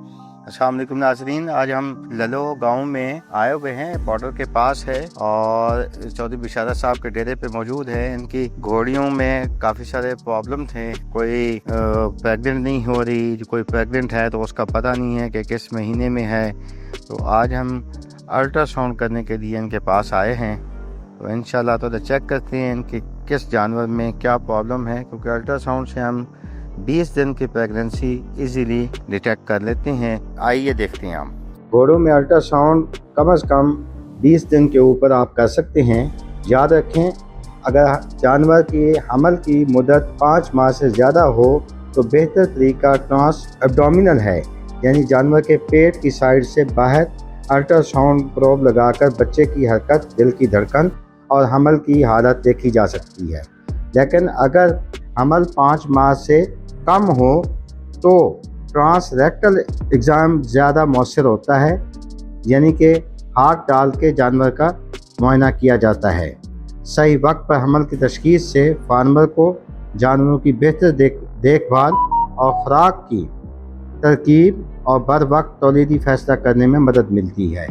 अस्सलाम वालेकुम नाज़रीन, आज हम ललो गांव में आए हुए हैं, बॉर्डर के पास है और चौधरी बिशारत साहब के डेरे पे मौजूद है। इनकी घोड़ियों में काफ़ी सारे प्रॉब्लम थे, कोई प्रेग्नेंट नहीं हो रही, कोई प्रेग्नेंट है तो उसका पता नहीं है कि किस महीने में है। तो आज हम अल्ट्रासाउंड करने के लिए इनके पास आए हैं, तो इंशाल्लाह तो चेक करते हैं इनके किस जानवर में क्या प्रॉब्लम है, क्योंकि अल्ट्रासाउंड से हम 20 दिन की प्रेगनेंसी इजीली डिटेक्ट कर लेते हैं। आइए देखते हैं हम। घोड़ों में अल्ट्रासाउंड कम से कम 20 दिन के ऊपर आप कर सकते हैं। याद रखें, अगर जानवर की हमल की मुद्दत 5 माह से ज़्यादा हो तो बेहतर तरीका ट्रांस एब्डोमिनल है, यानी जानवर के पेट की साइड से बाहर अल्ट्रासाउंड प्रोब लगाकर बच्चे की हरकत, दिल की धड़कन और हमल की हालत देखी जा सकती है। लेकिन अगर हमल 5 माह से कम हो तो ट्रांस रेक्टल एग्ज़ाम ज़्यादा मौसर होता है, यानी कि हाथ डाल के जानवर का मुआयना किया जाता है। सही वक्त पर हमल की तशख़ीस से फार्मर को जानवरों की बेहतर देखभाल और ख़ुराक की तरकीब और बर वक्त तौलीदी फ़ैसला करने में मदद मिलती है।